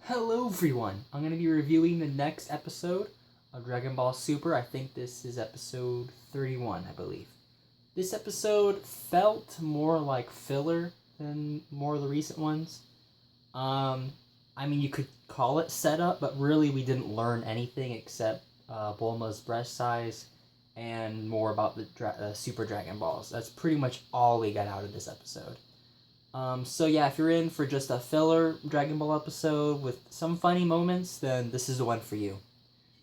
Hello everyone! I'm going to be reviewing the next episode of Dragon Ball Super. I think this is episode 31, I believe. This episode felt more like filler than more of the recent ones. You could call it setup, but really we didn't learn anything except Bulma's breast size and more about the Super Dragon Balls. That's pretty much all we got out of this episode. So yeah, if you're in for just a filler Dragon Ball episode with some funny moments, then this is the one for you.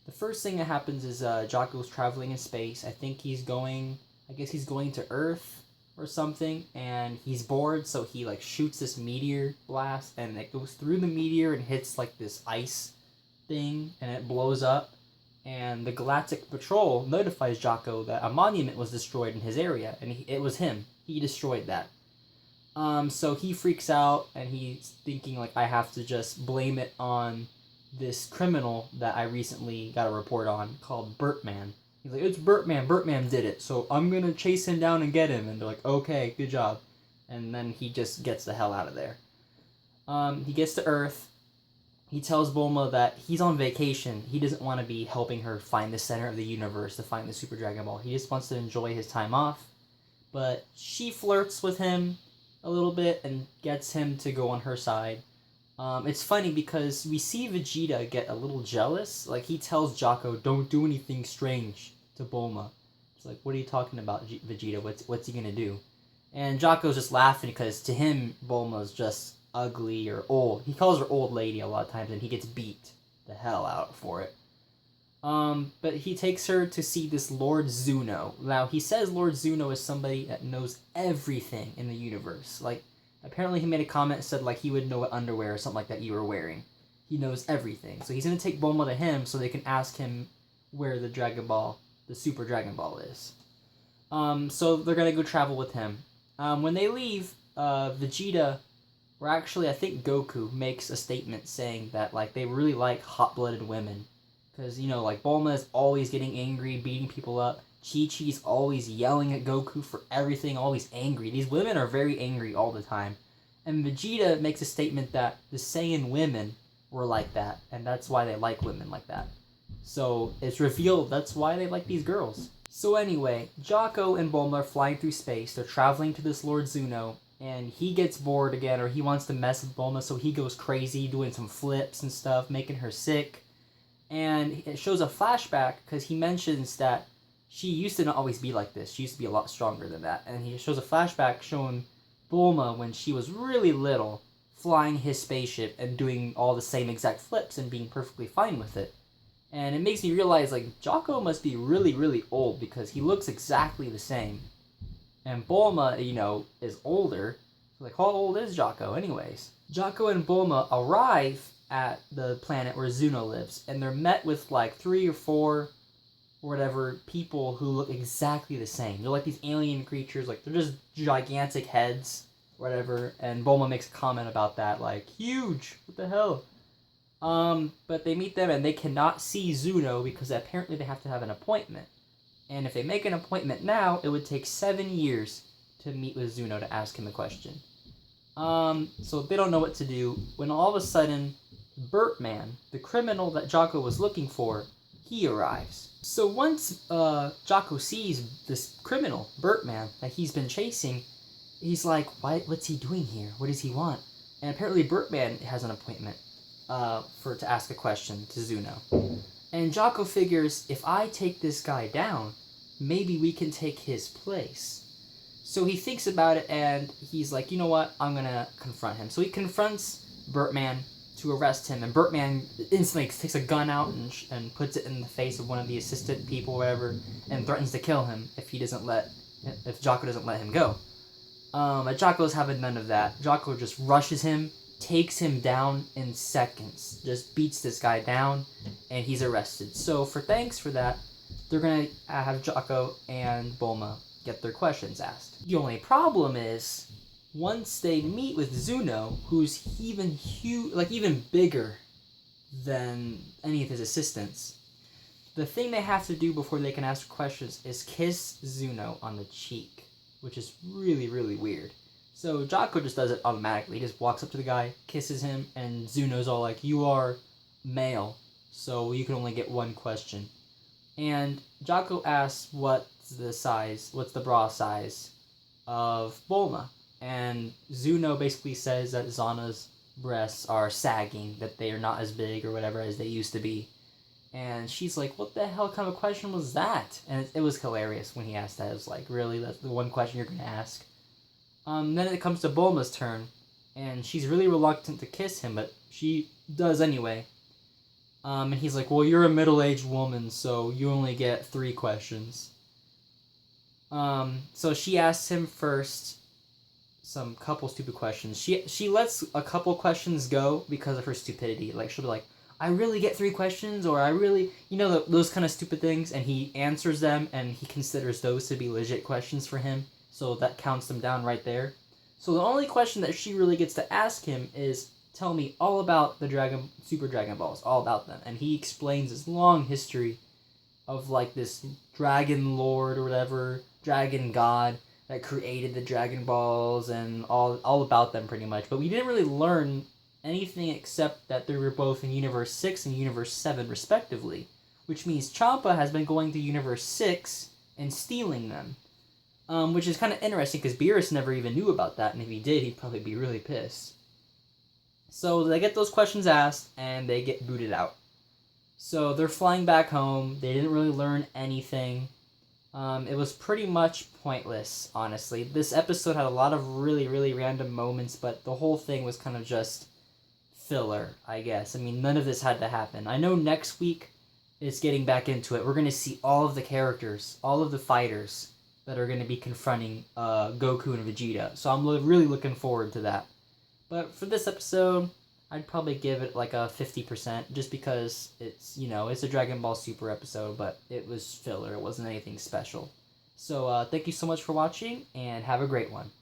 The first thing that happens is Jocko's traveling in space. I guess he's going to Earth or something, and he's bored, so he shoots this meteor blast, and it goes through the meteor and hits this ice thing, and it blows up. And the Galactic Patrol notifies Jocko that a monument was destroyed in his area, and it was him. He destroyed that. So he freaks out, and he's thinking, I have to just blame it on this criminal that I recently got a report on called Bertman. He's like, it's Bertman. Bertman did it, so I'm gonna chase him down and get him. And they're like, okay, good job. And then he just gets the hell out of there. He gets to Earth. He tells Bulma that he's on vacation. He doesn't want to be helping her find the center of the universe to find the Super Dragon Ball. He just wants to enjoy his time off. But she flirts with him a little bit and gets him to go on her side. It's funny because we see Vegeta get a little jealous. He tells Jocko, don't do anything strange to Bulma. It's like, what are you talking about, Vegeta? What's he gonna do? And Jocko's just laughing because to him, Bulma's just ugly or old. He calls her old lady a lot of times, and he gets beat the hell out for it. But he takes her to see this Lord Zuno. Now, he says Lord Zuno is somebody that knows everything in the universe. Apparently he made a comment that said, he would know what underwear or something like that you were wearing. He knows everything. So he's going to take Bulma to him so they can ask him where the Super Dragon Ball is. So they're going to go travel with him. When they leave, Vegeta, or actually I think Goku, makes a statement saying that, they really like hot-blooded women. Because, Bulma is always getting angry, beating people up. Chi-Chi's always yelling at Goku for everything, always angry. These women are very angry all the time. And Vegeta makes a statement that the Saiyan women were like that, and that's why they like women like that. So it's revealed that's why they like these girls. So anyway, Jocko and Bulma are flying through space. They're traveling to this Lord Zuno, and he gets bored again, or he wants to mess with Bulma, so he goes crazy, doing some flips and stuff, making her sick. And it shows a flashback because he mentions that she used to not always be like this. She used to be a lot stronger than that. And he shows a flashback showing Bulma when she was really little, flying his spaceship and doing all the same exact flips and being perfectly fine with it. And it makes me realize, Jocko must be really, really old because he looks exactly the same. And Bulma, is older. So, how old is Jocko anyways? Jocko and Bulma arrive at the planet where Zuno lives, and they're met with 3 or 4 people who look exactly the same. They're these alien creatures, they're just gigantic heads, whatever, and Bulma makes a comment about that, huge, what the hell? But they meet them, and they cannot see Zuno because apparently they have to have an appointment. And if they make an appointment now, it would take 7 years to meet with Zuno to ask him a question. So they don't know what to do, when all of a sudden, Bertman, the criminal that Jocko was looking for, he arrives. So once Jocko sees this criminal, Bertman, that he's been chasing, he's like, what's he doing here? What does he want? And apparently Bertman has an appointment to ask a question to Zuno. And Jocko figures, if I take this guy down, maybe we can take his place. So he thinks about it, and he's like, you know what? I'm going to confront him. So he confronts Bertman to arrest him, and Bertman instantly takes a gun out and puts it in the face of one of the assistant people, whatever, and threatens to kill him if Jocko doesn't let him go. But Jocko's having none of that. Jocko just rushes him, takes him down in seconds, just beats this guy down, and he's arrested. So thanks for that, they're gonna have Jocko and Bulma get their questions asked. The only problem is, once they meet with Zuno, who's even bigger than any of his assistants, the thing they have to do before they can ask questions is kiss Zuno on the cheek, which is really, really weird. So Jocko just does it automatically. He just walks up to the guy, kisses him, and Zuno's all like, "You are male, so you can only get one question." And Jocko asks what's the bra size of Bulma. And Zuno basically says that Zana's breasts are sagging, that they are not as big or whatever as they used to be. And she's like, "What the hell kind of question was that?" And it was hilarious when he asked that. It was like, really? That's the one question you're going to ask? Then it comes to Bulma's turn, and she's really reluctant to kiss him, but she does anyway. And he's like, "Well, you're a middle-aged woman, so you only get 3 questions." So she asks him first some couple stupid questions. She lets a couple questions go because of her stupidity. Like, she'll be like, "I really get 3 questions," or "I really," those kind of stupid things, and he answers them, and he considers those to be legit questions for him, so that counts them down right there. So the only question that she really gets to ask him is, "Tell me all about the Super Dragon Balls, all about them," and he explains his long history of like this dragon lord or whatever, dragon god that created the Dragon Balls and all about them pretty much. But we didn't really learn anything except that they were both in Universe 6 and Universe 7 respectively, which means Champa has been going to Universe 6 and stealing them. Which is kind of interesting because Beerus never even knew about that, and if he did, he'd probably be really pissed. So they get those questions asked, and they get booted out. So they're flying back home. They didn't really learn anything. It was pretty much pointless, honestly. This episode had a lot of really, really random moments, but the whole thing was kind of just filler, I guess. I mean, none of this had to happen. I know next week is getting back into it. We're going to see all of the characters, all of the fighters that are going to be confronting Goku and Vegeta. So I'm really looking forward to that. But for this episode, I'd probably give it like a 50%, just because it's a Dragon Ball Super episode, but it was filler. It wasn't anything special. So thank you so much for watching, and have a great one.